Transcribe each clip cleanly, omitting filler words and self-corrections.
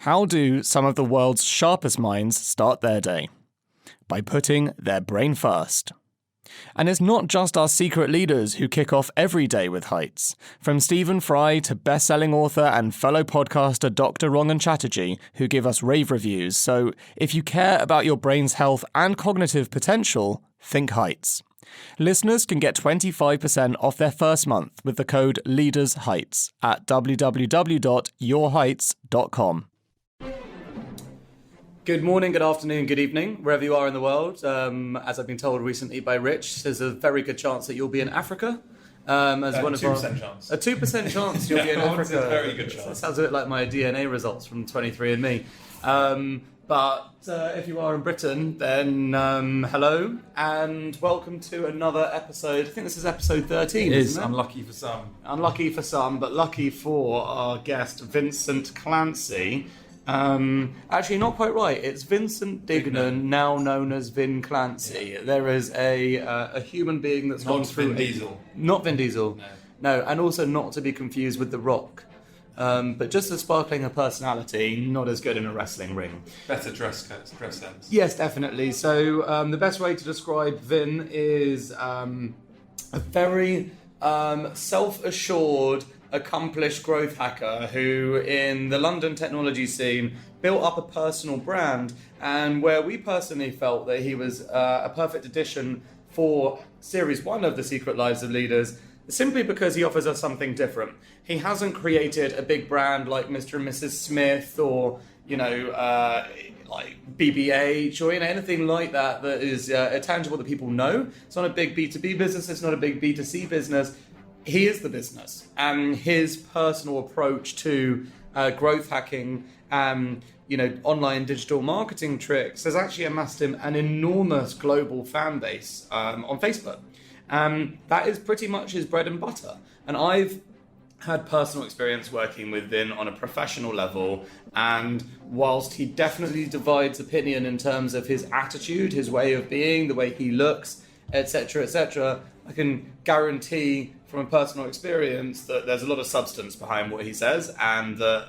How do some of the world's sharpest minds start their day? By putting their brain first. And it's not just our secret leaders who kick off every day with heights. From Stephen Fry to best-selling author and fellow podcaster Dr. Rangan Chatterjee, who give us rave reviews. So if you care about your brain's health and cognitive potential, think heights. Listeners can get 25% off their first month with the code LEADERSHEIGHTS at www.yourheights.com. Good morning, good afternoon, good evening, wherever you are in the world. As I've been told recently by Rich, there's a very good chance that you'll be in Africa. As one of 2% chance. A 2% chance you'll be in Africa. A very good chance. That sounds a bit like my DNA results from 23andMe. But if you are in Britain, then hello and welcome to another episode. I think this is episode 13, it is, isn't it? unlucky for some. Unlucky for some, but lucky for our guest, Vincent Clancy. Actually, not quite right. It's Vincent Dignan, now known as Vin Clancy. Yeah. There is a human being that's gone through... Not Vin Diesel. Not Vin Diesel. No, and also not to be confused with The Rock. But just as sparkling a personality, not as good in a wrestling ring. Better dress sense. Yes, definitely. So the best way to describe Vin is a very self-assured, accomplished growth hacker who, in the London technology scene, built up a personal brand, and where we personally felt that he was a perfect addition for Series 1 of The Secret Lives of Leaders, simply because he offers us something different. He hasn't created a big brand like Mr. and Mrs. Smith or, like BBH or anything like that is tangible that people know. It's not a big B2B business, it's not a big B2C business. He is the business, and his personal approach to growth hacking, online digital marketing tricks has actually amassed him an enormous global fan base on Facebook. That is pretty much his bread and butter. And I've had personal experience working with Vin on a professional level, and whilst he definitely divides opinion in terms of his attitude, his way of being, the way he looks, etc., I can guarantee from a personal experience that there's a lot of substance behind what he says, and that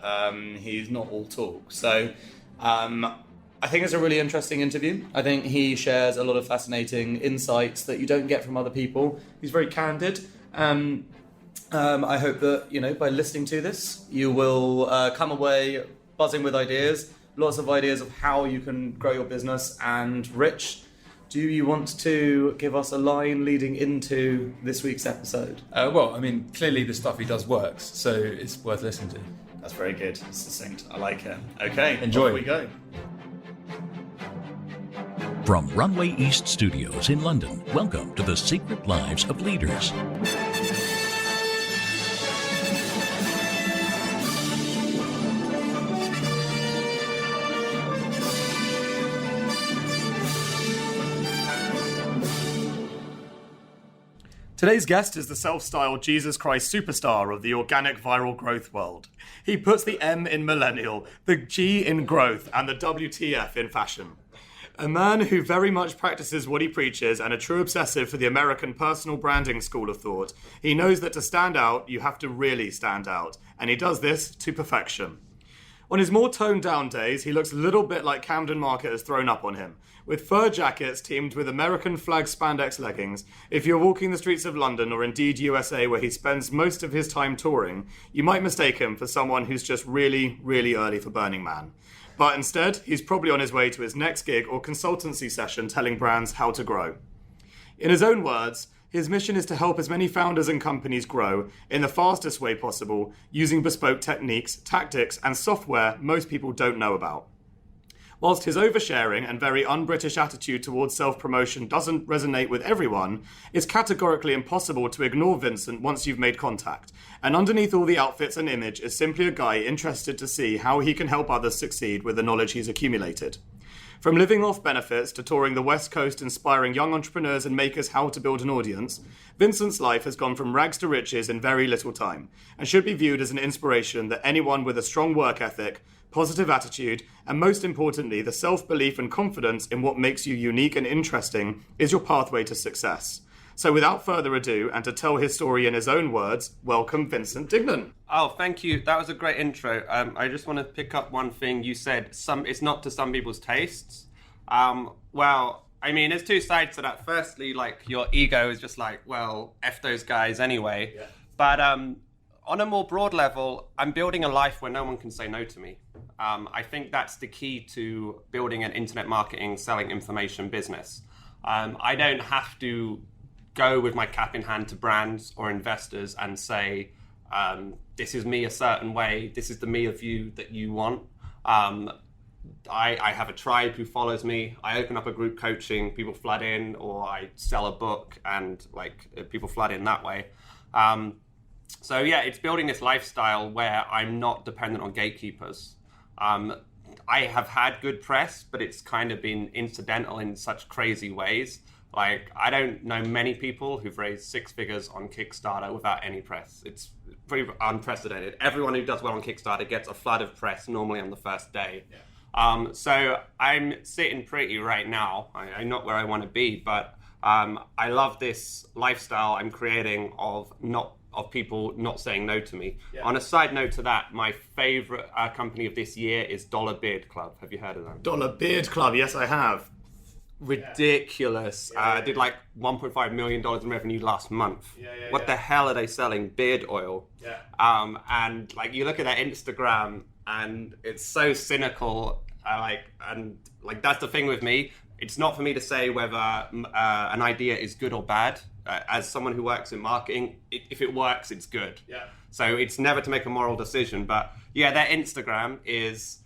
he's not all talk. So I think it's a really interesting interview. I think he shares a lot of fascinating insights that you don't get from other people. He's very candid. I hope that, by listening to this, you will come away buzzing with ideas, lots of ideas of how you can grow your business. And Rich, do you want to give us a line leading into this week's episode? Clearly the stuff he does works, so it's worth listening to. That's very good. Succinct. I like it. Okay, enjoy. Off we go. From Runway East Studios in London, welcome to The Secret Lives of Leaders. Today's guest is the self-styled Jesus Christ superstar of the organic viral growth world. He puts the M in millennial, the G in growth, and the WTF in fashion. A man who very much practices what he preaches and a true obsessive for the American personal branding school of thought. He knows that to stand out, you have to really stand out, and he does this to perfection. On his more toned-down days, he looks a little bit like Camden Market has thrown up on him. With fur jackets teamed with American flag spandex leggings, if you're walking the streets of London or indeed USA where he spends most of his time touring, you might mistake him for someone who's just really, really early for Burning Man. But instead, he's probably on his way to his next gig or consultancy session telling brands how to grow. In his own words, his mission is to help as many founders and companies grow in the fastest way possible using bespoke techniques, tactics, and software most people don't know about. Whilst his oversharing and very un-British attitude towards self-promotion doesn't resonate with everyone, it's categorically impossible to ignore Vincent once you've made contact. And underneath all the outfits and image is simply a guy interested to see how he can help others succeed with the knowledge he's accumulated. From living off benefits to touring the West Coast inspiring young entrepreneurs and makers how to build an audience, Vincent's life has gone from rags to riches in very little time, and should be viewed as an inspiration that anyone with a strong work ethic, positive attitude, and most importantly, the self-belief and confidence in what makes you unique and interesting is your pathway to success. So without further ado, and to tell his story in his own words, welcome Vincent Dignan. Oh, thank you. That was a great intro. I just want to pick up one thing you said. It's not to some people's tastes. Well, I mean, there's two sides to that. Firstly, like, your ego is just like, well, F those guys anyway. Yeah. But on a more broad level, I'm building a life where no one can say no to me. I think that's the key to building an internet marketing, selling information business. I don't have to go with my cap in hand to brands or investors and say, this is me a certain way, this is the me of you that you want. I have a tribe who follows me. I open up a group coaching, people flood in, or I sell a book and people flood in that way. So yeah, it's building this lifestyle where I'm not dependent on gatekeepers. I have had good press, but it's kind of been incidental in such crazy ways. Like, I don't know many people who've raised 6 figures on Kickstarter without any press. It's pretty unprecedented. Everyone who does well on Kickstarter gets a flood of press normally on the first day. Yeah. So I'm sitting pretty right now. I'm not where I want to be, but I love this lifestyle I'm creating of people not saying no to me. Yeah. On a side note to that, my favorite company of this year is Dollar Beard Club. Have you heard of them? Dollar Beard Club, yes, I have. Ridiculous. Did like $1.5 million in revenue last month. What the hell are they selling? Beard oil. And like, you look at their Instagram and it's so cynical. And that's the thing with me. It's not for me to say whether an idea is good or bad. As someone who works in marketing, if it works, it's good. Yeah. So it's never to make a moral decision. But yeah, their Instagram is,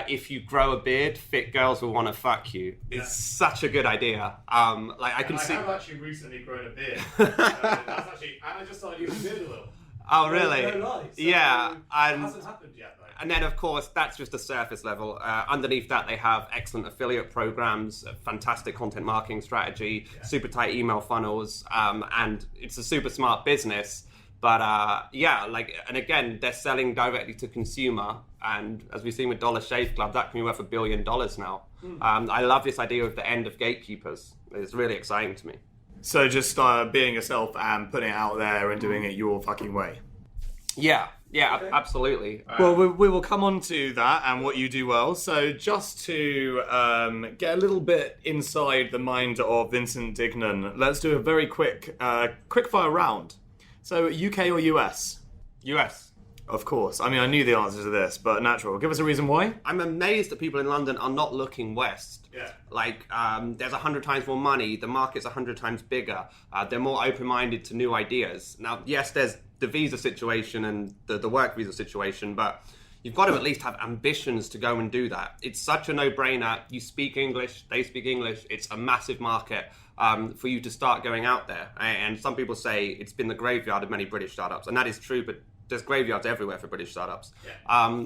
if you grow a beard, fit girls will want to fuck you. It's such a good idea. I have actually recently grown a beard. And I just started using beard oil. Oh, really? No lie. So yeah. It hasn't happened yet, though. And then, of course, that's just the surface level. Underneath that, they have excellent affiliate programs, a fantastic content marketing strategy, super tight email funnels, and it's a super smart business. But and again, they're selling directly to consumer. And as we've seen with Dollar Shave Club, that can be worth $1 billion now. I love this idea of the end of gatekeepers. It's really exciting to me. So just being yourself and putting it out there and doing it your fucking way. Yeah, okay. Absolutely. Well, we will come on to that and what you do well. So just to get a little bit inside the mind of Vincent Dignan, let's do a very quick fire round. So UK or US? US. Of course. I mean, I knew the answer to this, but natural. Give us a reason why. I'm amazed that people in London are not looking west. Yeah. There's 100 times more money. The market's 100 times bigger. They're more open-minded to new ideas. Now, yes, there's the visa situation and the work visa situation, but you've got to at least have ambitions to go and do that. It's such a no-brainer. You speak English, they speak English. It's a massive market for you to start going out there. And some people say it's been the graveyard of many British startups, and that is true, but there's graveyards everywhere for British startups. Yeah.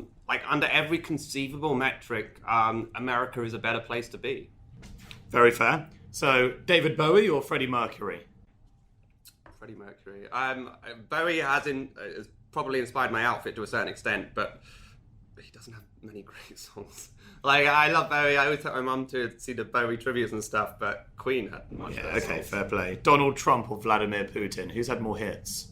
Under every conceivable metric, America is a better place to be. Very fair. So, David Bowie or Freddie Mercury? Freddie Mercury. Bowie has probably inspired my outfit to a certain extent, but he doesn't have many great songs. I love Bowie. I always take my mum to see the Bowie trivias and stuff, but Queen had much better songs. Fair play. Donald Trump or Vladimir Putin? Who's had more hits?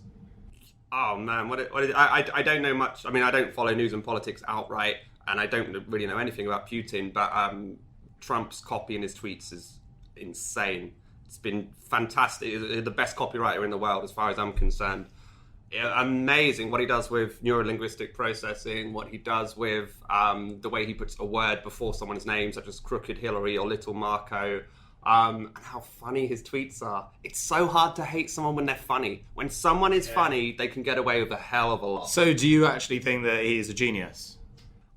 Oh man, I don't know much. I mean, I don't follow news and politics outright, and I don't really know anything about Putin, but Trump's copy in his tweets is insane. It's been fantastic. He's the best copywriter in the world as far as I'm concerned. Amazing what he does with neuro-linguistic processing, what he does with the way he puts a word before someone's name, such as Crooked Hillary or Little Marco. And how funny his tweets are. It's so hard to hate someone when they're funny. When someone is funny, they can get away with a hell of a lot. So do you actually think that he is a genius?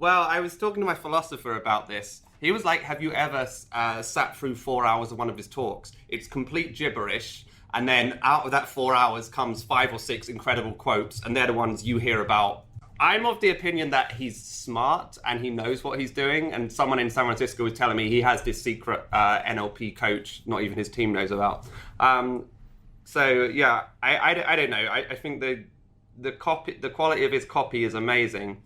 Well, I was talking to my philosopher about this. He was like, have you ever sat through 4 hours of one of his talks? It's complete gibberish. And then out of that 4 hours comes 5 or 6 incredible quotes. And they're the ones you hear about. I'm of the opinion that he's smart and he knows what he's doing. And someone in San Francisco was telling me he has this secret NLP coach, not even his team knows about. So yeah, I don't know. I think the quality of his copy is amazing.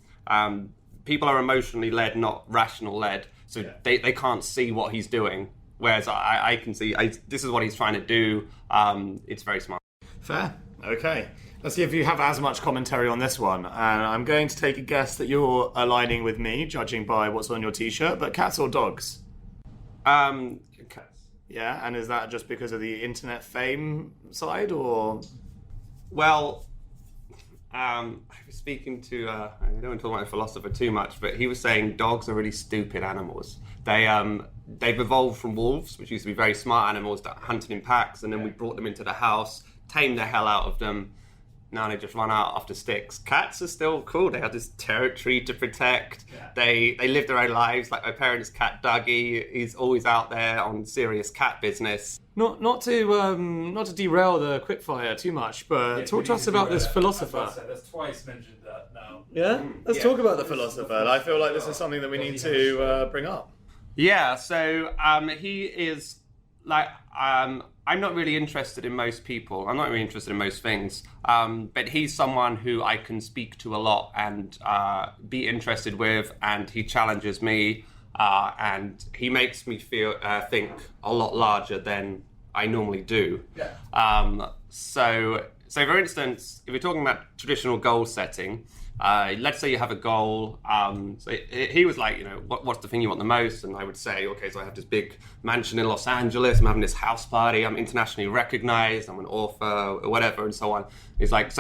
People are emotionally led, not rational led. So they can't see what he's doing. Whereas I can see this is what he's trying to do. It's very smart. Fair. Okay. Let's see if you have as much commentary on this one. And I'm going to take a guess that you're aligning with me, judging by what's on your t-shirt, but cats or dogs? Cats. Yeah, and is that just because of the internet fame side, or? Well, I was speaking to, I don't want to talk about a philosopher too much, but he was saying dogs are really stupid animals. They've evolved from wolves, which used to be very smart animals that hunted in packs, and then we brought them into the house, tamed the hell out of them. Now they just run out after sticks. Cats are still cool. They have this territory to protect. Yeah. They live their own lives. Like my parents' cat Dougie, he's always out there on serious cat business. Not to derail the quickfire too much, but talk to us about this philosopher. That's twice mentioned that now. Yeah? Let's talk about the philosopher. I feel like this is something that we need to bring up. Yeah, so he is like... I'm not really interested in most people. I'm not really interested in most things. But he's someone who I can speak to a lot and be interested with, and he challenges me, and he makes me think a lot larger than I normally do. Yeah. So for instance, if we're talking about traditional goal setting, let's say you have a goal. So he was like, what's the thing you want the most? And I would say, okay, so I have this big mansion in Los Angeles. I'm having this house party. I'm internationally recognized. I'm an author, or whatever, and so on. He's like,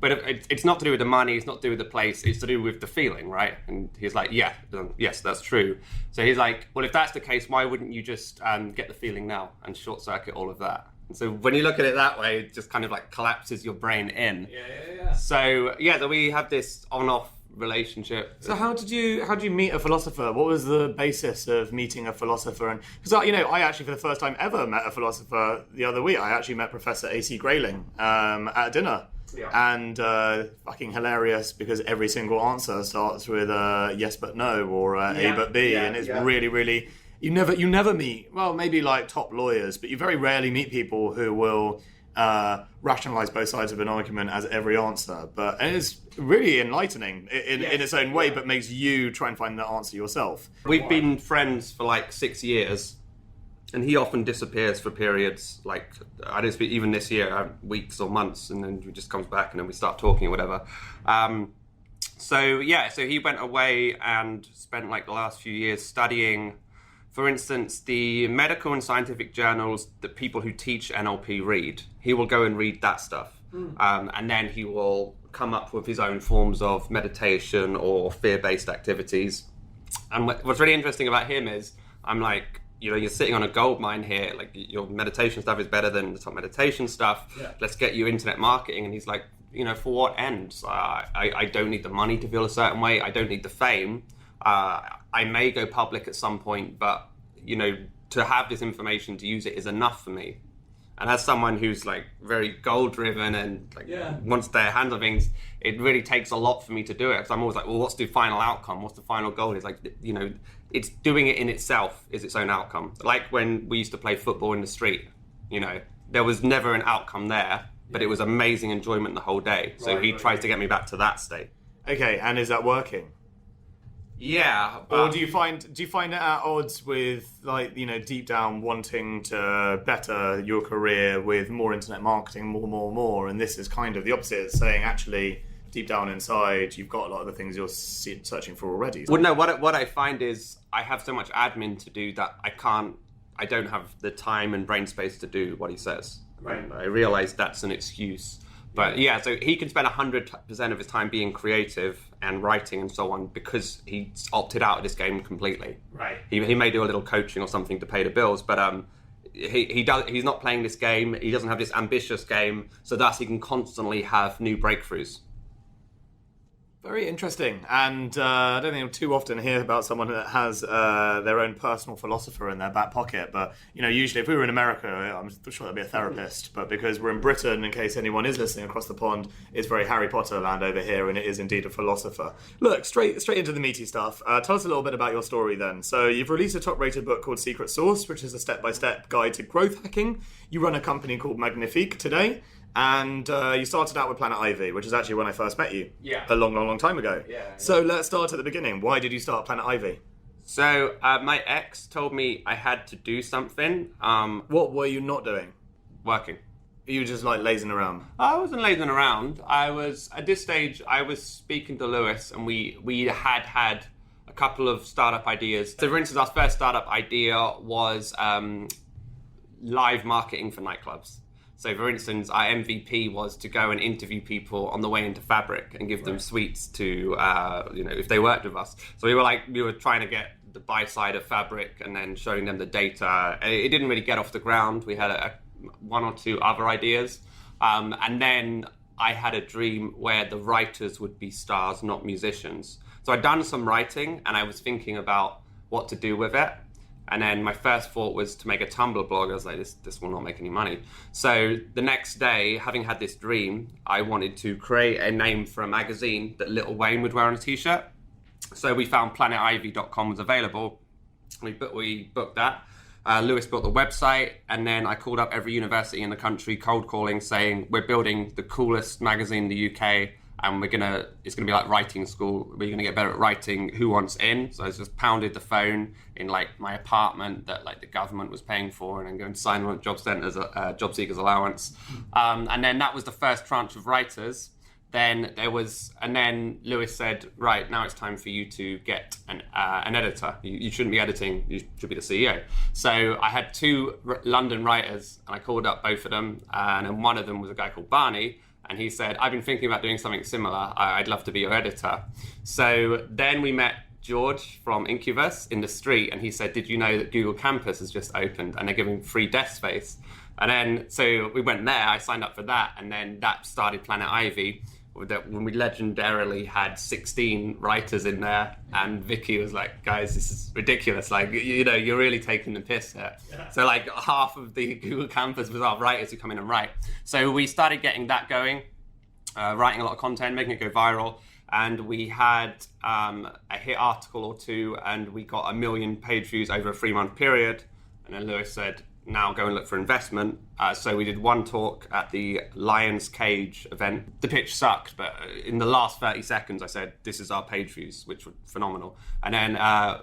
but it's not to do with the money. It's not to do with the place. It's to do with the feeling, right? And he's like, yes, that's true. So he's like, well, if that's the case, why wouldn't you just get the feeling now and short circuit all of that? So when you look at it that way, it just kind of like collapses your brain in. Yeah. So we have this on-off relationship. So how did you meet a philosopher? What was the basis of meeting a philosopher? And because I actually for the first time ever met a philosopher the other week. I actually met Professor A.C. Grayling at dinner. Yeah. And fucking hilarious because every single answer starts with yes but no or A but B, and it's really, really. You never meet, well, maybe like top lawyers, but you very rarely meet people who will rationalize both sides of an argument as every answer. And it's really enlightening in its own way, but makes you try and find the answer yourself. We've been friends for like 6 years, and he often disappears for periods. Like, I don't speak even this year, weeks or months, and then he just comes back and then we start talking or whatever. So he went away and spent like the last few years studying, for instance, the medical and scientific journals that people who teach NLP read. He will go and read that stuff. And then he will come up with his own forms of meditation or fear-based activities. And what's really interesting about him is, I'm like, you're sitting on a gold mine here. Like, your meditation stuff is better than the top meditation stuff. Yeah. Let's get you internet marketing. And he's like, for what ends? I don't need the money to feel a certain way. I don't need the fame. I may go public at some point, but, to have this information, to use it is enough for me. And as someone who's like very goal-driven and wants their hands on things, it really takes a lot for me to do it. Because I'm always like, well, what's the final outcome? What's the final goal? It's like, it's doing it in itself is its own outcome. Like when we used to play football in the street, there was never an outcome there, but it was amazing enjoyment the whole day. So he tries to get me back to that state. Okay, and is that working? Yeah. Or do you find it at odds with, like, deep down wanting to better your career with more internet marketing, more, and this is kind of the opposite, saying actually deep down inside you've got a lot of the things you're searching for already. Well, no, what I find is I have so much admin to do that I don't have the time and brain space to do what he says. Right. I realize that's an excuse. But so he can spend 100% of his time being creative and writing and so on because he's opted out of this game completely. Right. He may do a little coaching or something to pay the bills, but he's not playing this game. He doesn't have this ambitious game, so thus he can constantly have new breakthroughs. Very interesting, and I don't think I too often hear about someone that has their own personal philosopher in their back pocket, but usually if we were in America, I'm sure there'd be a therapist, but because we're in Britain, in case anyone is listening across the pond, it's very Harry Potter land over here, and it is indeed a philosopher. Look, straight into the meaty stuff. Tell us a little bit about your story then. So you've released a top-rated book called Secret Sauce, which is a step-by-step guide to growth hacking. You run a company called Magnifique today. And you started out with Planet Ivy, which is actually when I first met you. Yeah. A long time ago. Yeah. So let's start at the beginning. Why did you start Planet Ivy? So my ex told me I had to do something. What were you not doing? Working. You were just like lazing around. I wasn't lazing around. I was, at this stage, I was speaking to Lewis, and we had a couple of startup ideas. So for instance, our first startup idea was live marketing for nightclubs. So for instance, our MVP was to go and interview people on the way into Fabric and give them suites to, if they worked with us. So we were trying to get the buy side of Fabric and then showing them the data. It didn't really get off the ground. We had one or two other ideas. And then I had a dream where the writers would be stars, not musicians. So I'd done some writing and I was thinking about what to do with it. And then my first thought was to make a Tumblr blog. I was like, this will not make any money. So the next day, having had this dream, I wanted to create a name for a magazine that Lil Wayne would wear on a t-shirt. So we found planetivy.com was available. We booked that. Lewis built the website, and then I called up every university in the country, cold calling, saying, we're building the coolest magazine in the UK, and it's gonna be like writing school. We're gonna get better at writing. Who wants in? So I just pounded the phone in like my apartment that like the government was paying for, and then going to sign on at job centers, job seekers allowance. And then that was the first tranche of writers. And then Lewis said, right, now it's time for you to get an editor. You shouldn't be editing, you should be the CEO. So I had two London writers, and I called up both of them, and then one of them was a guy called Barney, and he said, I've been thinking about doing something similar. I'd love to be your editor. So then we met George from Incubus in the street, and he said, did you know that Google Campus has just opened and they're giving free desk space? And then, so we went there, I signed up for that, and then that started Planet Ivy, when we legendarily had 16 writers in there, and Vicky was like, guys, this is ridiculous. Like, you're really taking the piss here. Yeah. So like half of the Google Campus was our writers who come in and write. So we started getting that going, writing a lot of content, making it go viral. And we had a hit article or two, and we got 1 million page views over a 3-month period. And then Lewis said, now go and look for investment. So we did one talk at the Lion's Cage event. The pitch sucked, but in the last 30 seconds, I said, this is our page views, which were phenomenal. And then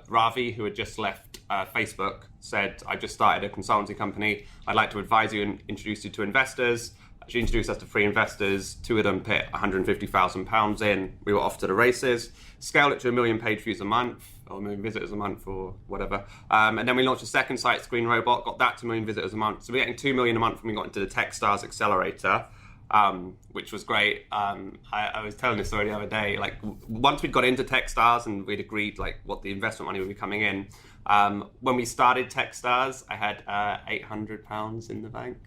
Ravi, who had just left Facebook, said, I just started a consultancy company. I'd like to advise you and introduce you to investors. She introduced us to 3 investors. 2 of them put £150,000 in. We were off to the races. Scaled it to 1 million page views a month, or 1 million visitors a month, or whatever. And then we launched a second site, Screen Robot, got that to 1 million visitors a month. So we're getting 2 million a month when we got into the Techstars Accelerator, which was great. I was telling this story the other day. Like, once we'd got into Techstars and we'd agreed like what the investment money would be coming in, when we started Techstars, I had £800 in the bank.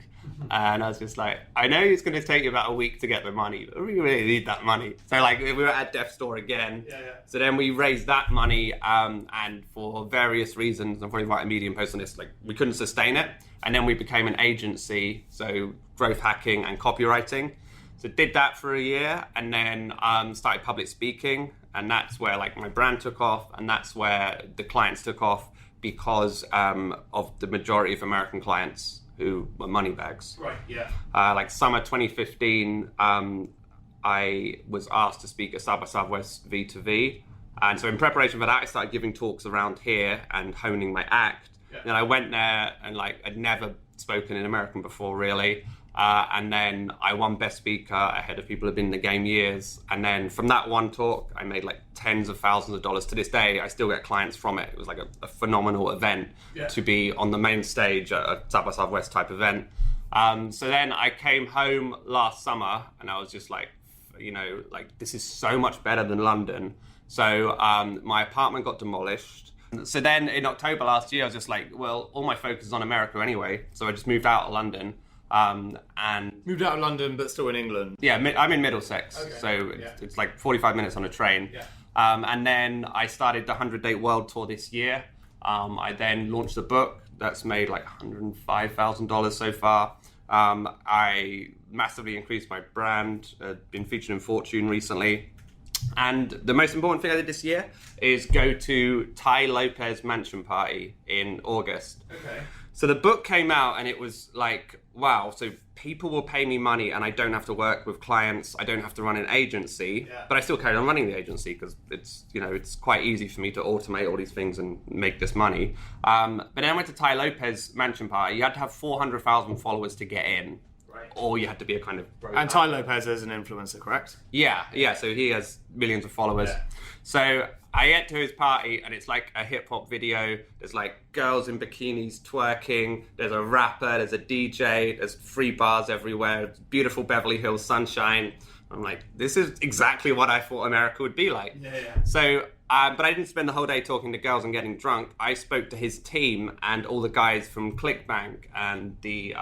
And I was just like, I know it's going to take you about a week to get the money, but we really need that money. So like we were at Death Store again. Yeah. So then we raised that money, and for various reasons, I'm probably writing a Medium post on this, like we couldn't sustain it. And then we became an agency, so growth hacking and copywriting. So did that for a year, and then started public speaking, and that's where like my brand took off, and that's where the clients took off because of the majority of American clients who were money bags. Right, yeah. Like summer 2015, I was asked to speak at South by Southwest V2V. And so in preparation for that, I started giving talks around here and honing my act. Yeah. And I went there and like, I'd never spoken in American before really. And then I won Best Speaker ahead of people who've been in the game years. And then from that one talk, I made like tens of thousands of dollars. To this day, I still get clients from it. It was like a phenomenal event to be on the main stage at a South by Southwest type event. So then I came home last summer and I was just like, like this is so much better than London. So my apartment got demolished. So then in October last year, I was just like, well, all my focus is on America anyway. So I just moved out of London. And moved out of London, but still in England. Yeah, I'm in Middlesex, okay. So it's like 45 minutes on a train. Yeah. And then I started the 100-day world tour this year. I then launched a book that's made like $105,000 so far. I massively increased my brand. Been featured in Fortune recently. And the most important thing I did this year is go to Tai Lopez mansion party in August. Okay. So the book came out and it was like, wow, so people will pay me money and I don't have to work with clients, I don't have to run an agency, but I still carry on running the agency because it's, you know, it's quite easy for me to automate all these things and make this money. But then I went to Ty Lopez Mansion Party. You had to have 400,000 followers to get in. Right. Or you had to be a kind of... And Ty Lopez is an influencer, correct? Yeah, so he has millions of followers. Yeah. So I get to his party and it's like a hip hop video. There's like girls in bikinis twerking. There's a rapper, there's a DJ, there's free bars everywhere. Beautiful Beverly Hills sunshine. I'm like, this is exactly what I thought America would be like. Yeah. So, but I didn't spend the whole day talking to girls and getting drunk. I spoke to his team and all the guys from ClickBank and the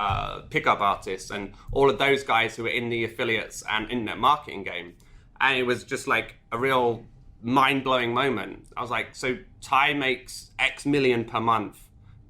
pickup artists and all of those guys who were in the affiliates and internet marketing game. And it was just like a real mind-blowing moment. I was like, so Ty makes X million per month.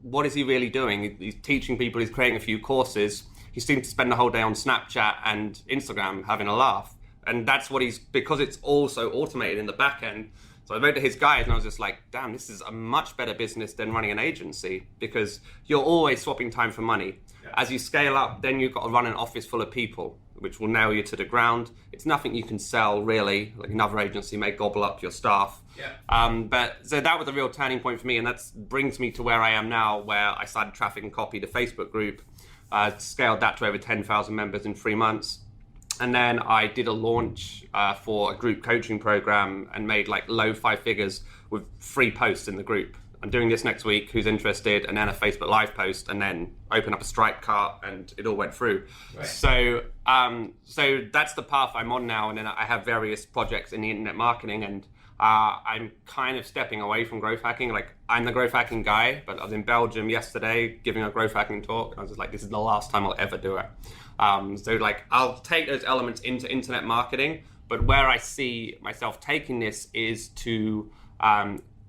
What is he really doing? He's teaching people, he's creating a few courses. He seems to spend the whole day on Snapchat and Instagram having a laugh. And that's what because it's all so automated in the back end. So I wrote to his guys and I was just like, damn, this is a much better business than running an agency because you're always swapping time for money. Yeah. As you scale up, then you've got to run an office full of people, which will nail you to the ground. It's nothing you can sell, really. Like another agency may gobble up your staff. Yeah. But so that was a real turning point for me, and that brings me to where I am now, where I started Traffic and Copy, the Facebook group, scaled that to over 10,000 members in 3 months. And then I did a launch for a group coaching program and made like low 5 figures with 3 posts in the group. I'm doing this next week, who's interested, and then a Facebook Live post, and then open up a Stripe cart, and it all went through. Right. So that's the path I'm on now, and then I have various projects in the internet marketing, and I'm kind of stepping away from growth hacking. Like, I'm the growth hacking guy, but I was in Belgium yesterday giving a growth hacking talk, and I was just like, this is the last time I'll ever do it. So like, I'll take those elements into internet marketing, but where I see myself taking this is to...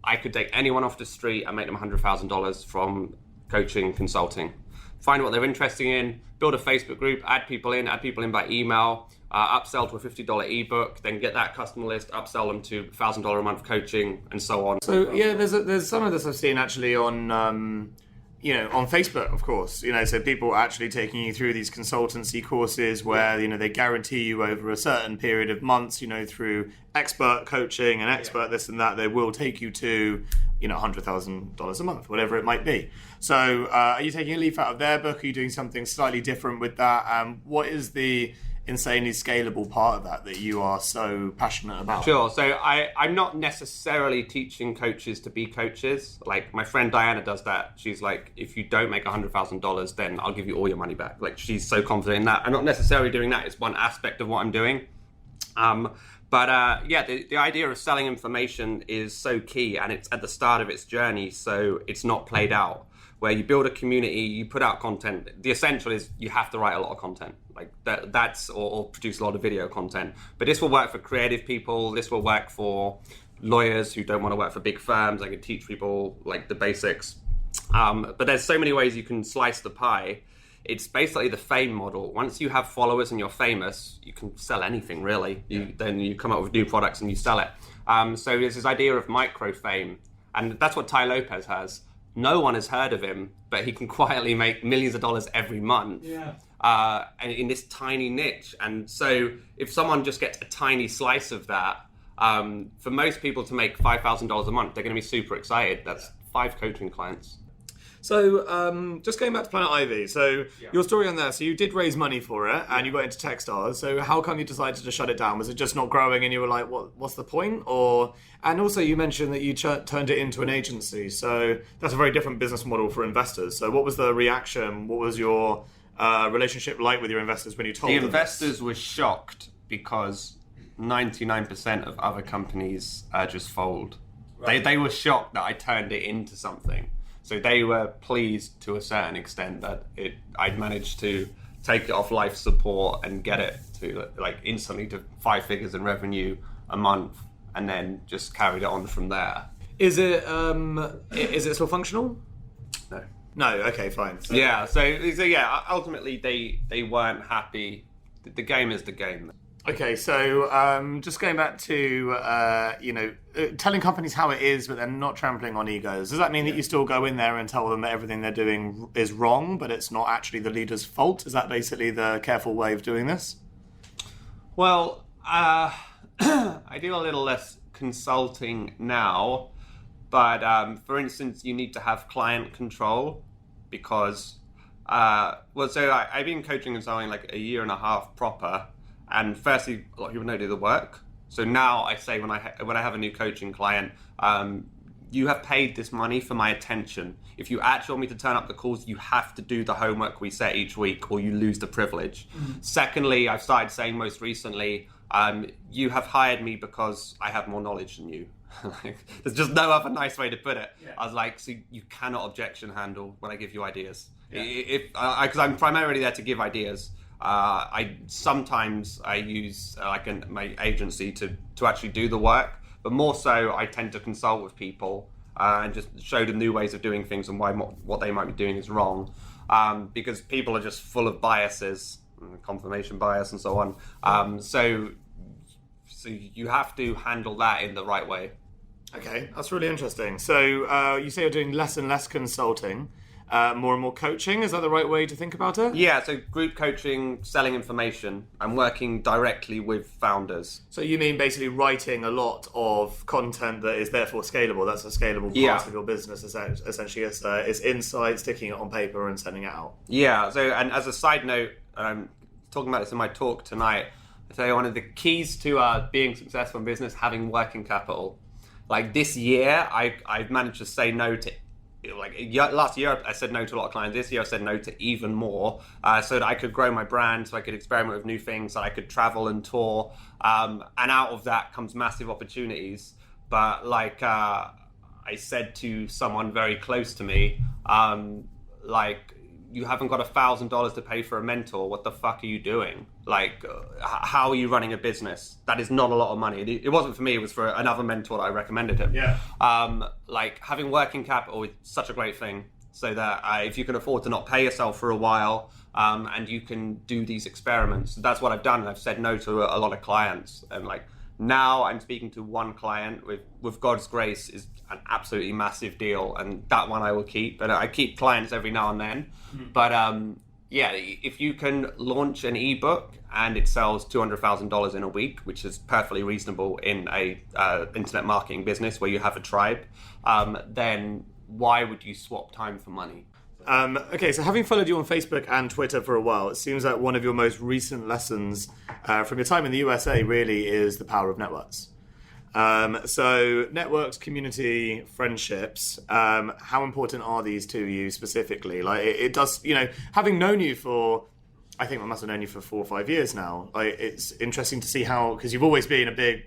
I could take anyone off the street and make them $100,000 from coaching, consulting. Find what they're interested in, build a Facebook group, add people in by email, upsell to a $50 ebook, then get that customer list, upsell them to $1,000 a month coaching, and so on. So yeah, there's some of this I've seen actually on on Facebook, of course. So people actually taking you through these consultancy courses where they guarantee you over a certain period of months, through expert coaching and expert this and that, they will take you to $100,000 a month, whatever it might be. So are you taking a leaf out of their book? Are you doing something slightly different with that? What is the insanely scalable part of that you are so passionate about? Sure. So I'm not necessarily teaching coaches to be coaches. Like, my friend Diana does that. She's like, if you don't make $100,000, then I'll give you all your money back. Like, she's so confident in that. I'm not necessarily doing that. It's one aspect of what I'm doing. The idea of selling information is so key, and it's at the start of its journey, so it's not played out. Where you build a community, you put out content. The essential is you have to write a lot of content, like that's or produce a lot of video content. But this will work for creative people. This will work for lawyers who don't want to work for big firms. I can teach people like the basics. But there's so many ways you can slice the pie. It's basically the fame model. Once you have followers and you're famous, you can sell anything, really. Then you come up with new products and you sell it. So there's this idea of micro fame, and that's what Ty Lopez has. No one has heard of him, but he can quietly make millions of dollars every month and in this tiny niche. And so if someone just gets a tiny slice of that, for most people to make $5,000 a month, they're going to be super excited. That's 5 coaching clients. So just going back to Planet Ivy, so your story on there, so you did raise money for it and you got into Techstars, so how come you decided to shut it down? Was it just not growing and you were like, what's the point? And also you mentioned that you turned it into an agency, so that's a very different business model for investors. So what was the reaction? What was your relationship like with your investors when you told them? The investors were shocked because 99% of other companies just fold. Right. They were shocked that I turned it into something. So they were pleased to a certain extent that I'd managed to take it off life support and get it to like instantly to 5 figures in revenue a month, and then just carried it on from there. Is it still functional? No. No. Okay, fine. So. Yeah. So ultimately they weren't happy. The game is the game. Okay, so just going back to, telling companies how it is, but then not trampling on egos. Does that mean that you still go in there and tell them that everything they're doing is wrong, but it's not actually the leader's fault? Is that basically the careful way of doing this? Well, I do a little less consulting now, but for instance, you need to have client control because, I've been coaching and selling like a year and a half proper, and firstly, a lot of people don't do the work. So now I say when I have a new coaching client, you have paid this money for my attention. If you actually want me to turn up the calls, you have to do the homework we set each week or you lose the privilege. Secondly, I've started saying most recently, you have hired me because I have more knowledge than you. There's just no other nice way to put it. Yeah. I was like, so you cannot objection handle when I give you ideas. Because I'm primarily there to give ideas. I sometimes use my agency to actually do the work, but more so I tend to consult with people and just show them new ways of doing things and why what they might be doing is wrong, because people are just full of biases, confirmation bias and so on. So you have to handle that in the right way. Okay, that's really interesting. So you say you're doing less and less consulting. More and more coaching, is that the right way to think about it? Yeah, so group coaching, selling information, and working directly with founders. So you mean basically writing a lot of content that is therefore scalable? That's a scalable part of your business, essentially. It's insight, sticking it on paper and sending it out. Yeah, so and as a side note, I'm talking about this in my talk tonight, I say one of the keys to being successful in business, having working capital. Like this year, I've managed to say no to last year I said no to a lot of clients. This year I said no to even more, so that I could grow my brand, so I could experiment with new things, so I could travel and tour, and out of that comes massive opportunities. But I said to someone very close to me, you haven't got $1,000 to pay for a mentor. What the fuck are you doing? How are you running a business? That is not a lot of money. It wasn't for me. It was for another mentor that I recommended him. Yeah. Having working capital is such a great thing. So that if you can afford to not pay yourself for a while, and you can do these experiments, that's what I've done. And I've said no to a lot of clients. And now I'm speaking to one client with God's grace is an absolutely massive deal, and that one I will keep. And I keep clients every now and then. But if you can launch an ebook and it sells $200,000 in a week, which is perfectly reasonable in a internet marketing business where you have a tribe, then why would you swap time for money? Okay, so having followed you on Facebook and Twitter for a while, it seems like one of your most recent lessons from your time in the USA really is the power of networks. So networks, community, friendships, how important are these to you specifically? It does, having known you for, I think I must have known you for 4 or 5 years now. It's interesting to see how, because you've always been a big,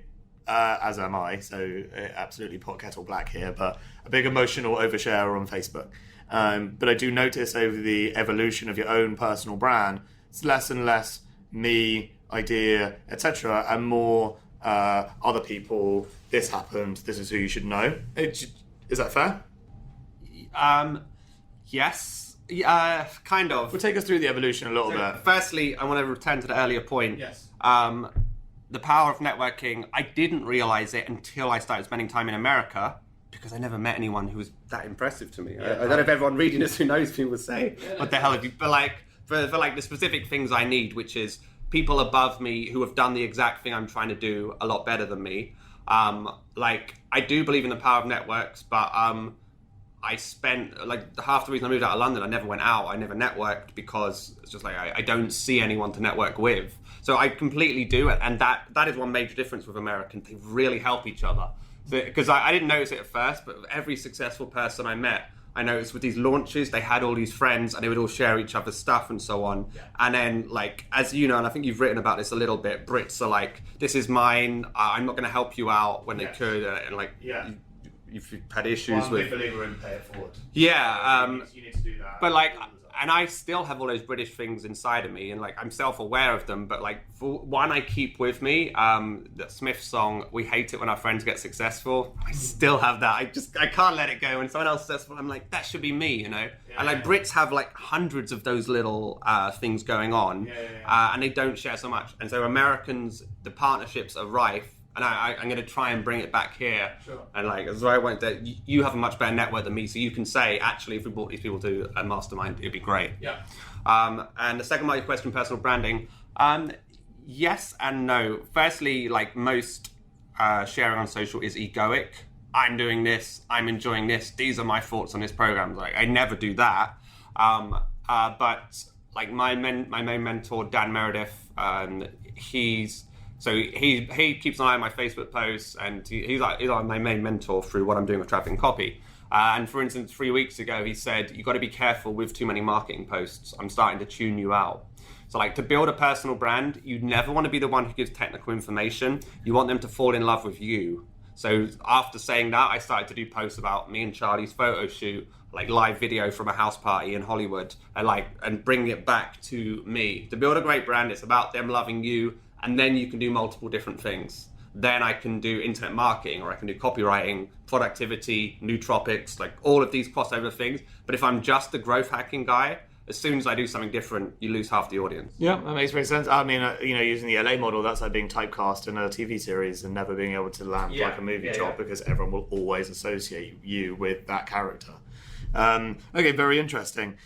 as am I, so absolutely pot kettle black here, but a big emotional oversharer on Facebook. But I do notice over the evolution of your own personal brand, it's less and less me, idea, etc., and more other people. This happened. This is who you should know. Is that fair? Yes. Kind of. Well, take us through the evolution a little bit. Firstly, I want to return to the earlier point. Yes. The power of networking. I didn't realize it until I started spending time in America, because I never met anyone who was that impressive to me. Yeah, I don't know if everyone reading this who knows me would say, what the hell have you... But for the specific things I need, which is people above me who have done the exact thing I'm trying to do a lot better than me. I do believe in the power of networks, but I spent half the reason I moved out of London, I never went out, I never networked, because it's just I don't see anyone to network with. So I completely do it, and that is one major difference with Americans. They really help each other. Because I didn't notice it at first, but every successful person I met, I noticed with these launches, they had all these friends and they would all share each other's stuff and so on. Yeah. And then, as you know, and I think you've written about this a little bit, Brits are this is mine, I'm not going to help you out when they could. if you've had issues I'm a with. big believer in pay it forward. Yeah, You need to do that. but like, and I still have all those British things inside of me, and like I'm self-aware of them. But like, for one, I keep with me the Smith song "We Hate It When Our Friends Get Successful." I still have that. I can't let it go. When someone else is successful, I'm like, that should be me, you know. And like Brits have like hundreds of those little things going on, and they don't share so much. And so Americans, the partnerships are rife. And I'm going to try and bring it back here. Sure. And like, that's why I want that. You have a much better network than me, so you can say, actually, if we brought these people to a mastermind, it'd be great. Yeah. And the second part of your question, personal branding. Yes and no. Firstly, like most sharing on social is egoic. I'm doing this. I'm enjoying this. These are my thoughts on this program. Like, I never do that. But like my main mentor, Dan Meredith, So he keeps an eye on my Facebook posts, and he's like my main mentor through what I'm doing with traffic and copy. And for instance, 3 weeks ago, he said, "You got to be careful with too many marketing posts. I'm starting to tune you out." So like, to build a personal brand, you never want to be the one who gives technical information. You want them to fall in love with you. So after saying that, I started to do posts about me and Charlie's photo shoot, like live video from a house party in Hollywood, and bring it back to me. To build a great brand, it's about them loving you. And then you can do multiple different things. Then I can do internet marketing, or I can do copywriting, productivity, nootropics, like all of these crossover things. But if I'm just the growth hacking guy, as soon as I do something different, you lose half the audience. Yeah, that makes great sense. I mean, using the LA model, that's like being typecast in a TV series and never being able to land like a movie job because everyone will always associate you with that character. Okay, very interesting.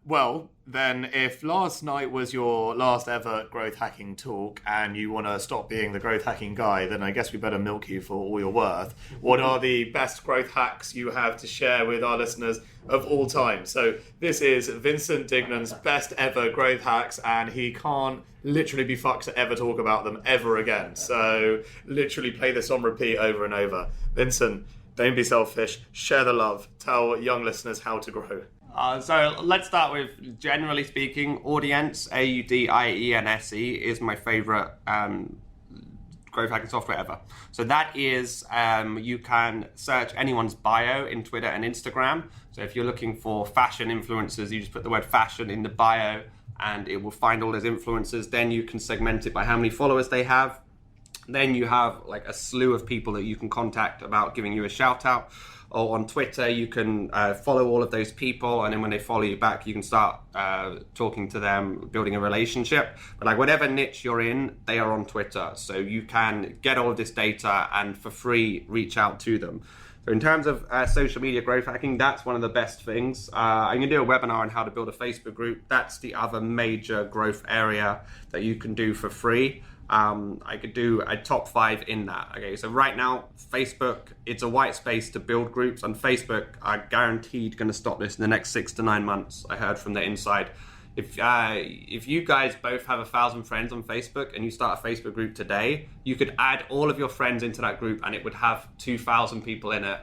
Well, then, if last night was your last ever growth hacking talk and you want to stop being the growth hacking guy, then I guess we better milk you for all you're worth. What are the best growth hacks you have to share with our listeners of all time? So this is Vincent Dignan's best ever growth hacks, and he can't literally be fucked to ever talk about them ever again. So literally play this on repeat over and over. Vincent, don't be selfish. Share the love. Tell young listeners how to grow. So let's start with, generally speaking, Audience, Audience, is my favorite growth hacking software ever. So that is, you can search anyone's bio in Twitter and Instagram. So if you're looking for fashion influencers, you just put the word fashion in the bio and it will find all those influencers. Then you can segment it by how many followers they have. Then you have like a slew of people that you can contact about giving you a shout out. Or on Twitter, you can follow all of those people, and then when they follow you back, you can start talking to them, building a relationship. But like, whatever niche you're in, they are on Twitter. So you can get all of this data and for free reach out to them. So in terms of social media growth hacking, that's one of the best things. I'm going to do a webinar on how to build a Facebook group. That's the other major growth area that you can do for free. I could do a top 5 in that. Okay, so right now, Facebook, it's a white space to build groups. On Facebook, are guaranteed going to stop this in the next 6 to 9 months. I heard from the inside. If you guys both have 1,000 friends on Facebook and you start a Facebook group today, you could add all of your friends into that group and it would have 2,000 people in it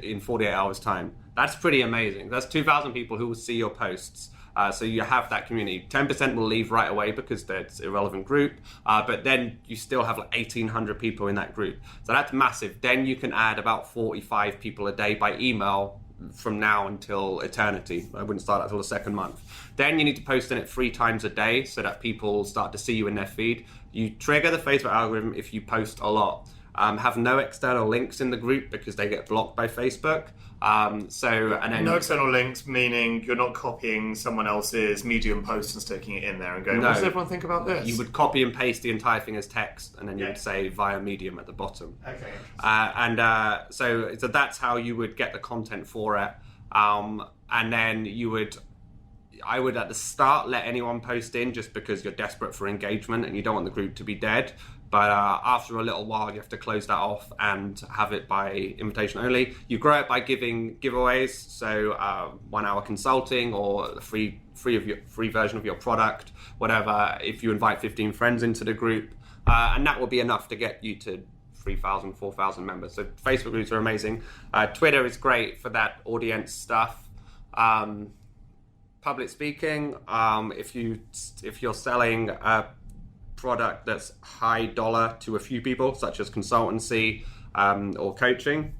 in 48 hours time. That's pretty amazing. That's 2,000 people who will see your posts. So you have that community. 10% will leave right away because it's an irrelevant group, but then you still have like 1,800 people in that group. So that's massive. Then you can add about 45 people a day by email from now until eternity. I wouldn't start that until the second month. Then you need to post in it 3 times a day so that people start to see you in their feed. You trigger the Facebook algorithm if you post a lot. Have no external links in the group because they get blocked by Facebook. No external links, meaning you're not copying someone else's Medium post and sticking it in there and going, what does everyone think about this? You would copy and paste the entire thing as text, and then you would say via Medium at the bottom. Okay. So that's how you would get the content for it. And then I would at the start let anyone post in just because you're desperate for engagement and you don't want the group to be dead. But after a little while, you have to close that off and have it by invitation only. You grow it by giving giveaways, so 1 hour consulting or a free version of your product, whatever. If you invite 15 friends into the group, and that will be enough to get you to 3,000, 4,000 members. So Facebook groups are amazing. Twitter is great for that audience stuff. Public speaking, if you're selling product that's high dollar to a few people, such as consultancy or coaching,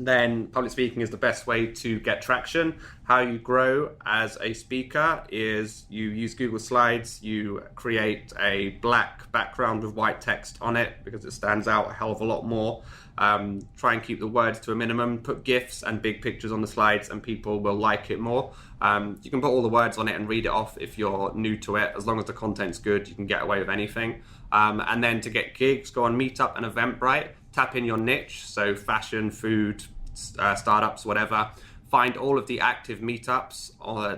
then public speaking is the best way to get traction. How you grow as a speaker is you use Google Slides, you create a black background with white text on it because it stands out a hell of a lot more. Try and keep the words to a minimum, put GIFs and big pictures on the slides and people will like it more. You can put all the words on it and read it off if you're new to it. As long as the content's good, you can get away with anything. And then to get gigs, go on Meetup and Eventbrite. Tap in your niche, so fashion, food, startups, whatever. Find all of the active meetups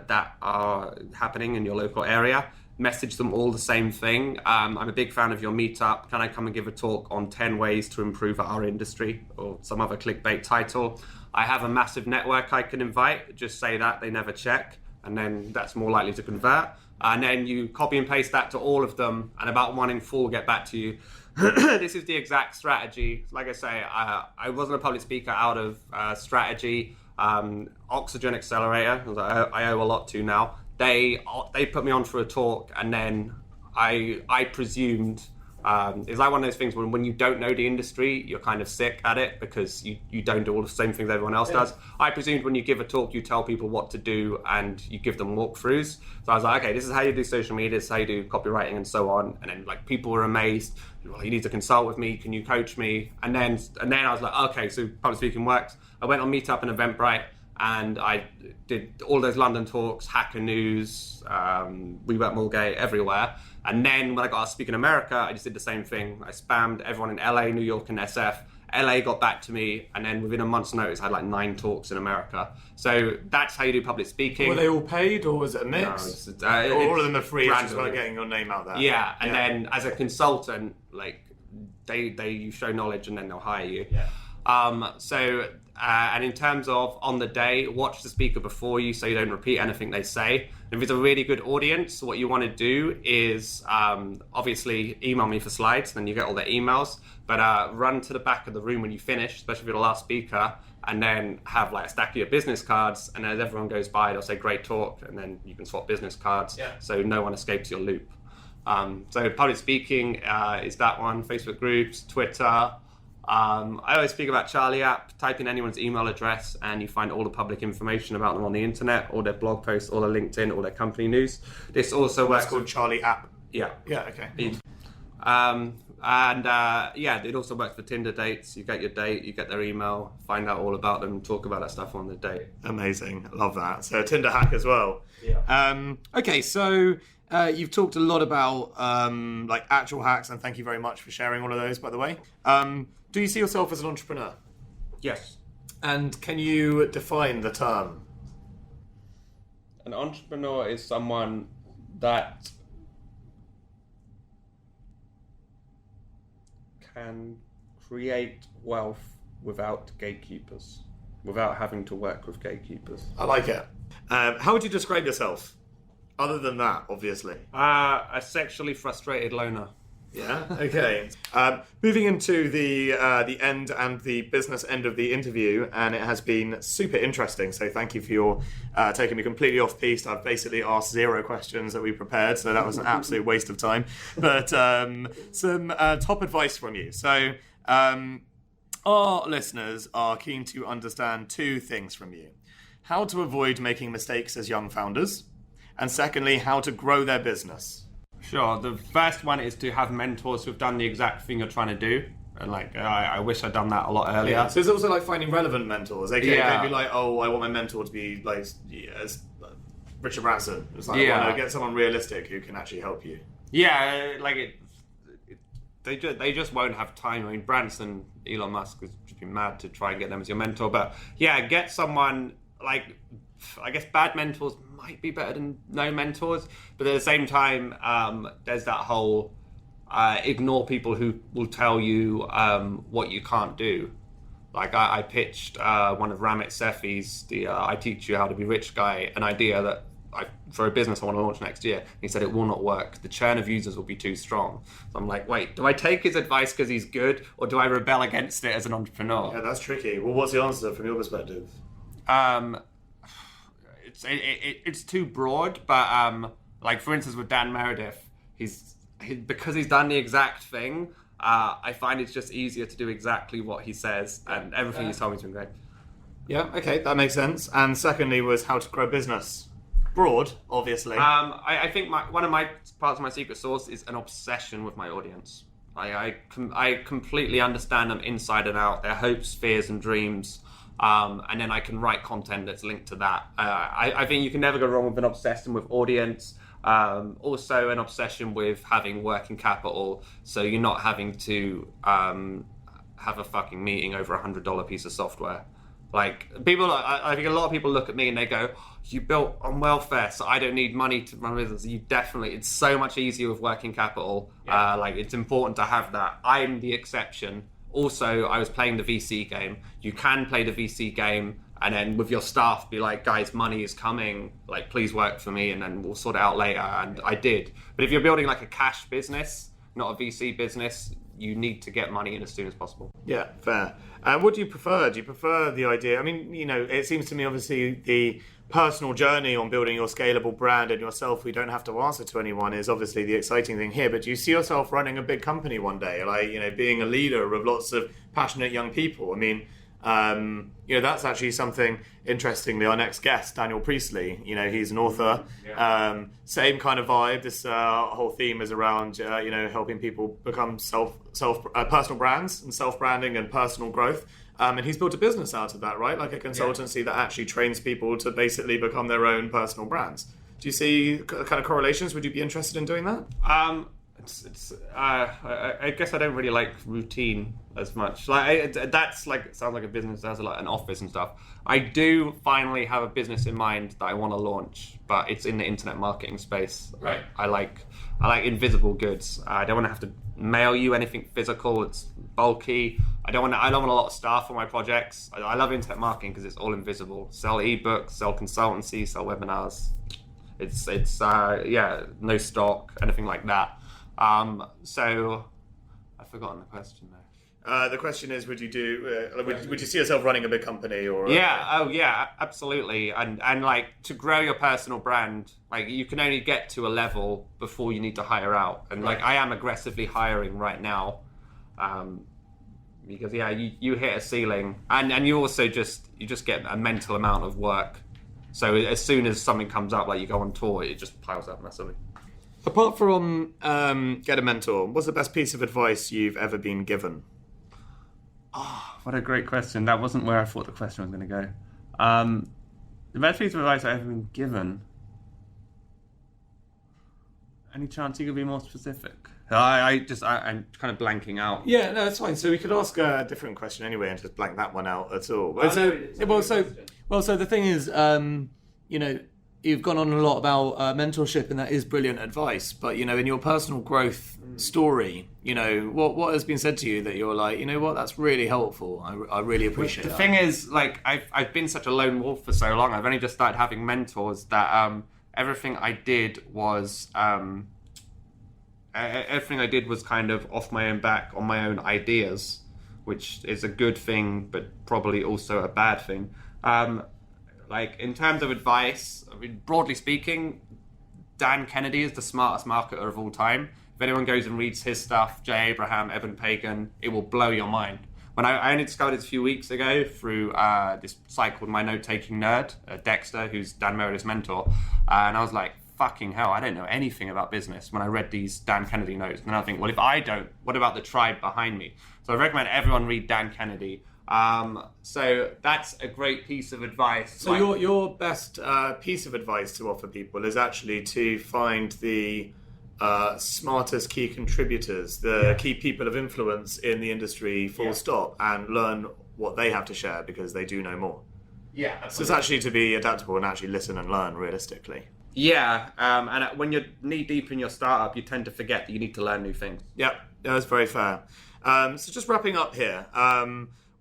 that are happening in your local area. Message them all the same thing. I'm a big fan of your meetup. Can I come and give a talk on 10 ways to improve our industry, or some other clickbait title? I have a massive network I can invite. Just say that, they never check, and then that's more likely to convert. And then you copy and paste that to all of them, and about 1 in 4 will get back to you. This is the exact strategy. Like I say, I wasn't a public speaker out of strategy. Oxygen Accelerator, I owe a lot to now. They put me on for a talk, and then I presumed it's like one of those things when you don't know the industry, you're kind of sick at it because you don't do all the same things everyone else does. I presumed when you give a talk, you tell people what to do and you give them walkthroughs. So I was like, okay, this is how you do social media, this is how you do copywriting and so on. And then like people were amazed. Well, you need to consult with me. Can you coach me? And then I was like, okay, so public speaking works. I went on Meetup and Eventbrite, and I did all those London talks, Hacker News, We Work Moorgate, everywhere. And then when I got to speak in America, I just did the same thing. I spammed everyone in LA, New York, and SF. LA got back to me, and then within a month's notice, I had like 9 talks in America. So that's how you do public speaking. Were they all paid, or was it a mix? No, all of them are free. It's just about getting your name out there. Yeah, and then as a consultant, like you show knowledge, and then they'll hire you. Yeah. And in terms of on the day, watch the speaker before you so you don't repeat anything they say. And if it's a really good audience, what you want to do is obviously email me for slides, then you get all their emails, but run to the back of the room when you finish, especially if you're the last speaker, and then have like a stack of your business cards, and as everyone goes by, they'll say great talk, and then you can swap business cards, so no one escapes your loop. So public speaking is that one, Facebook groups, Twitter. I always speak about Charlie app. Type in anyone's email address and you find all the public information about them on the internet, all their blog posts, all their LinkedIn, all their company news. This also works. It's called Charlie app. Yeah. Yeah, okay. It also works for Tinder dates. You get your date, you get their email, find out all about them, talk about that stuff on the date. Amazing. Love that. So a Tinder hack as well. Yeah. Okay, so you've talked a lot about like actual hacks, and thank you very much for sharing all of those, by the way. Do you see yourself as an entrepreneur? Yes. And can you define the term? An entrepreneur is someone that can create wealth without gatekeepers, without having to work with gatekeepers. I like it. How would you describe yourself? Other than that, obviously. A sexually frustrated loner. Yeah. Okay. Moving into the end and the business end of the interview, and it has been super interesting. So thank you for your taking me completely off piste. I've basically asked 0 questions that we prepared, so that was an absolute waste of time. But some top advice from you. So our listeners are keen to understand 2 things from you: how to avoid making mistakes as young founders, and secondly, how to grow their business. Sure. The first one is to have mentors who've done the exact thing you're trying to do. And I wish I'd done that a lot earlier. Yeah. So it's also like finding relevant mentors. They'd be like, oh, I want my mentor to be like Richard Branson. It's like, I want to get someone realistic who can actually help you. Yeah, they just won't have time. I mean, Branson, Elon Musk has just been mad to try and get them as your mentor. But yeah, get someone like, I guess bad mentors might be better than no mentors, but at the same time, there's that whole ignore people who will tell you what you can't do. Like I pitched one of Ramit Seffi's, I teach you how to be rich guy, an idea that for a business I want to launch next year. He said it will not work. The churn of users will be too strong. So I'm like, wait, do I take his advice because he's good, or do I rebel against it as an entrepreneur? Yeah, that's tricky. Well, what's the answer from your perspective? It's too broad, but like for instance with Dan Meredith, he's because he's done the exact thing. I find it's just easier to do exactly what he says, and everything he's told me has been great. Yeah, okay, that makes sense. And secondly was how to grow business. Broad, obviously. I think one of my parts of my secret sauce is an obsession with my audience. I completely understand them inside and out, their hopes, fears, and dreams, and then I can write content that's linked to that. I think you can never go wrong with an obsession with audience. Also, an obsession with having working capital, so you're not having to have a fucking meeting over $100 piece of software. Like, I think a lot of people look at me and they go, you built on welfare, so I don't need money to run a business. It's so much easier with working capital. Yeah. It's important to have that. I'm the exception. Also, I was playing the VC game. You can play the VC game and then with your staff be like, guys, money is coming, like, please work for me and then we'll sort it out later. And I did. But if you're building like a cash business, not a VC business, you need to get money in as soon as possible. Yeah, fair. What do you prefer? Do you prefer the idea? I mean, it seems to me, obviously, the personal journey on building your scalable brand and yourself, we don't have to answer to anyone, is obviously the exciting thing here. But do you see yourself running a big company one day? Like, being a leader of lots of passionate young people? I mean, that's actually something, interestingly, our next guest, Daniel Priestley, he's an author. Yeah. Same kind of vibe. This whole theme is around, helping people become personal brands and self-branding and personal growth. And he's built a business out of that, right? Like a consultancy that actually trains people to basically become their own personal brands. Do you see kind of correlations? Would you be interested in doing that? I guess I don't really like routine as much. That's like, it sounds like a business that has like an office and stuff. I do finally have a business in mind that I want to launch, but it's in the internet marketing space. Right. I like invisible goods. I don't want to have to mail you anything physical. It's bulky. I don't want a lot of staff on my projects. I love internet marketing because it's all invisible. Sell ebooks, sell consultancy, sell webinars. It's no stock, anything like that. So I've forgotten the question now. The question is, would you see yourself running a big company or? Yeah, absolutely. And like, to grow your personal brand, like, you can only get to a level before you need to hire out. And like, I am aggressively hiring right now, because you hit a ceiling, and you also just get a mental amount of work. So as soon as something comes up, like you go on tour, it just piles up massively. Apart from get a mentor, what's the best piece of advice you've ever been given? Oh, what a great question. That wasn't where I thought the question was going to go. The best piece of advice I've ever been given? Any chance you could be more specific? I'm kind of blanking out. Yeah, no, that's fine. So we could ask a different question anyway and just blank that one out at all. So the thing is, you've gone on a lot about mentorship, and that is brilliant advice. But in your personal growth story, what has been said to you that you're like, that's really helpful. I really appreciate that. The thing is, like, I've been such a lone wolf for so long. I've only just started having mentors that everything I did was kind of off my own back on my own ideas, which is a good thing, but probably also a bad thing. Like, in terms of advice, I mean, broadly speaking, Dan Kennedy is the smartest marketer of all time. If anyone goes and reads his stuff, Jay Abraham, Evan Pagan, it will blow your mind. When I only discovered this a few weeks ago through this site called My Note-Taking Nerd, Dexter, who's Dan Meredith's mentor, and I was like, fucking hell, I don't know anything about business when I read these Dan Kennedy notes. And then I think, well, if I don't, what about the tribe behind me? So I recommend everyone read Dan Kennedy. So that's a great piece of advice. So your best piece of advice to offer people is actually to find the smartest key contributors, the key people of influence in the industry, full stop, and learn what they have to share because they do know more. Yeah, absolutely. So it's actually to be adaptable and actually listen and learn realistically. Yeah, and when you're knee deep in your startup, you tend to forget that you need to learn new things. Yeah, that's very fair. So just wrapping up here,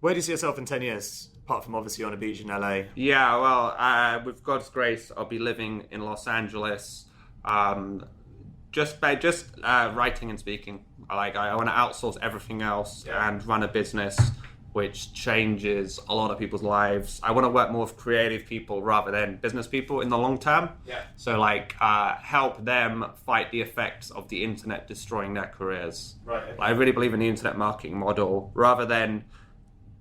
where do you see yourself in 10 years, apart from obviously on a beach in LA? Yeah, well, with God's grace, I'll be living in Los Angeles, just writing and speaking. I want to outsource everything else and run a business which changes a lot of people's lives. I want to work more with creative people rather than business people in the long term. Yeah. So like help them fight the effects of the internet destroying their careers. Right. I really believe in the internet marketing model rather than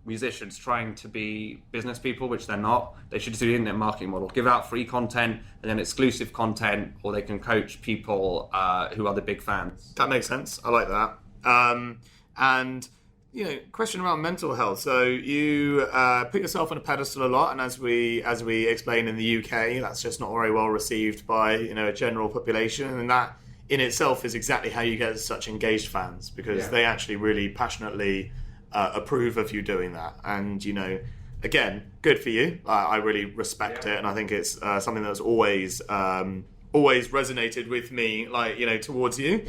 musicians trying to be business people, which they're not. They should just do the internet marketing model. Give out free content and then exclusive content, or they can coach people who are the big fans. That makes sense. I like that. And question around mental health. So you put yourself on a pedestal a lot, and as we explain in the UK, that's just not very well received by a general population, and that in itself is exactly how you get such engaged fans, because they actually really passionately approve of you doing that. And again, good for you. I really respect it, and I think it's something that's always resonated with me, towards you.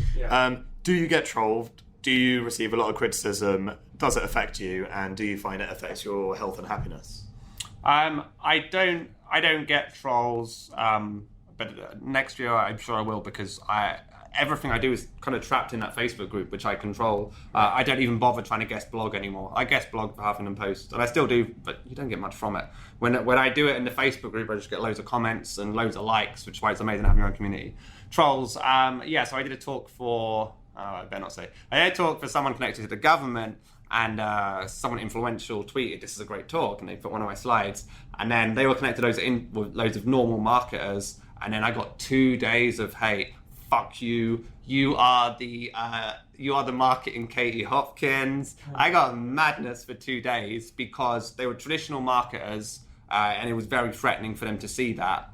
Do you get trolled? Do you receive a lot of criticism? Does it affect you? And do you find it affects your health and happiness? I don't get trolls, but next year I'm sure I will, because everything I do is kind of trapped in that Facebook group, which I control. I don't even bother trying to guest blog anymore. I guest blog for Huffington Post, and I still do, but you don't get much from it. When I do it in the Facebook group, I just get loads of comments and loads of likes, which is why it's amazing having your own community. Trolls, so I did a talk for, I better not say, I did a talk for someone connected to the government, and someone influential tweeted, "This is a great talk," and they put one of my slides, and then they were connected with loads of normal marketers, and then I got 2 days of hate. Fuck you! You are the marketing Katie Hopkins. I got madness for 2 days because they were traditional marketers, and it was very threatening for them to see that.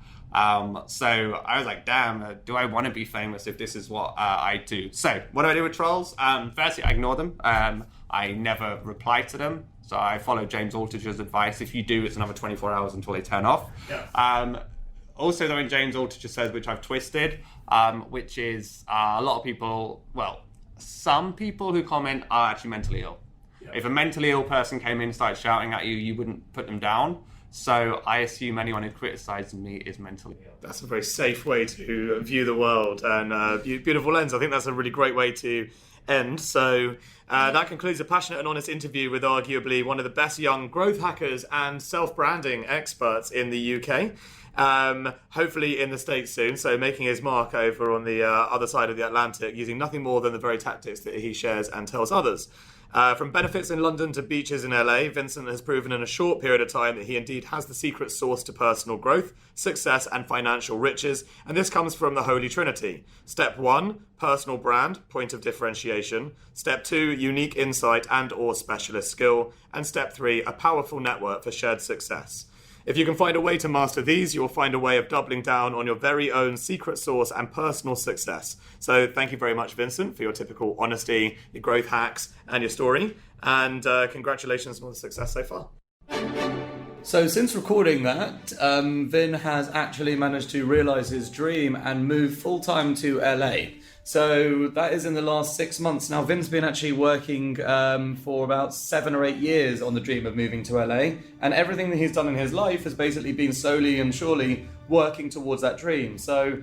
So I was like, damn, do I want to be famous if this is what I do? So what do I do with trolls? Firstly, I ignore them. I never reply to them. So I follow James Altucher's advice. If you do, it's another 24 hours until they turn off. Yeah. Also, though, in James Altucher says, which I've twisted, which is a lot of people, well, some people who comment are actually mentally ill. Yeah. If a mentally ill person came in and started shouting at you, you wouldn't put them down. So I assume anyone who criticizes me is mentally ill. That's a very safe way to view the world, and beautiful lens. I think that's a really great way to end. So that concludes a passionate and honest interview with arguably one of the best young growth hackers and self-branding experts in the UK. Hopefully in the States soon, so making his mark over on the other side of the Atlantic, using nothing more than the very tactics that he shares and tells others. From benefits in London to beaches in LA, Vincent has proven in a short period of time that he indeed has the secret sauce to personal growth, success and financial riches, and this comes from the Holy Trinity. Step 1, personal brand, point of differentiation. Step 2, unique insight and or specialist skill. And step 3, a powerful network for shared success. If you can find a way to master these, you'll find a way of doubling down on your very own secret sauce and personal success. So thank you very much, Vincent, for your typical honesty, your growth hacks, and your story. And congratulations on the success so far. So since recording that, Vin has actually managed to realise his dream and move full-time to LA. So that is in the last 6 months. Now, Vin's been actually working for about 7 or 8 years on the dream of moving to LA. And everything that he's done in his life has basically been solely and surely working towards that dream. So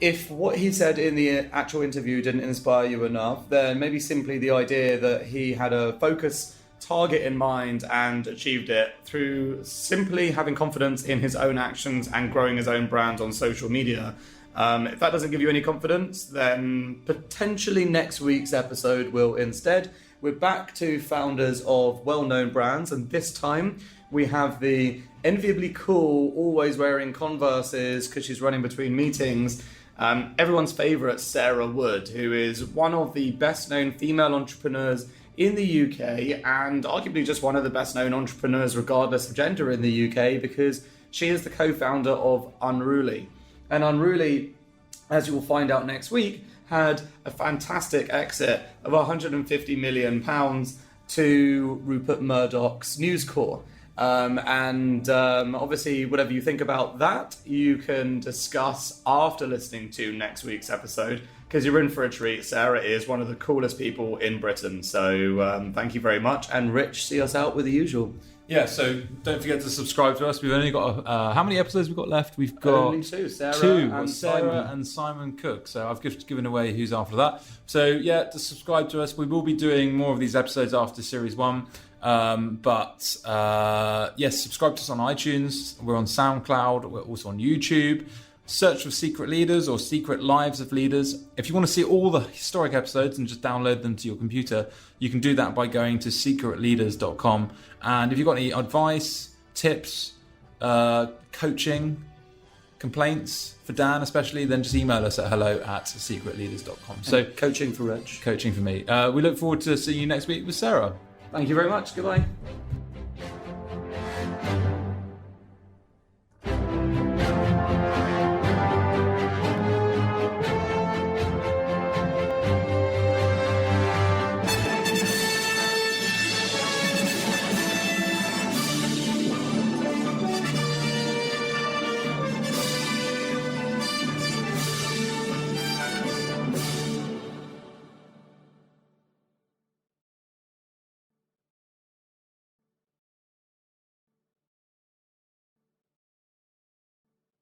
if what he said in the actual interview didn't inspire you enough, then maybe simply the idea that he had a focus target in mind and achieved it through simply having confidence in his own actions and growing his own brand on social media. If that doesn't give you any confidence, then potentially next week's episode will instead. We're back to founders of well-known brands, and this time we have the enviably cool, always wearing Converses because she's running between meetings, everyone's favourite Sarah Wood, who is one of the best-known female entrepreneurs in the UK and arguably just one of the best-known entrepreneurs regardless of gender in the UK, because she is the co-founder of Unruly. And Unruly, as you will find out next week, had a fantastic exit of £150 million to Rupert Murdoch's News Corp. Obviously, whatever you think about that, you can discuss after listening to next week's episode, because you're in for a treat. Sarah is one of the coolest people in Britain. So thank you very much. And Rich, see us out with the usual. Yeah, so don't forget to subscribe to us. We've only got how many episodes we've got left? We've got only two. Sarah and Simon Cook. So I've just given away who's after that. So yeah, to subscribe to us. We will be doing more of these episodes after Series 1. Yes, subscribe to us on iTunes. We're on SoundCloud. We're also on YouTube. Search for Secret Leaders or Secret Lives of Leaders. If you want to see all the historic episodes and just download them to your computer, you can do that by going to secretleaders.com. And if you've got any advice, tips, coaching, complaints for Dan especially, then just email us at hello@secretleaders.com. So coaching for Reg. Coaching for me. We look forward to seeing you next week with Sarah. Thank you very much. Goodbye.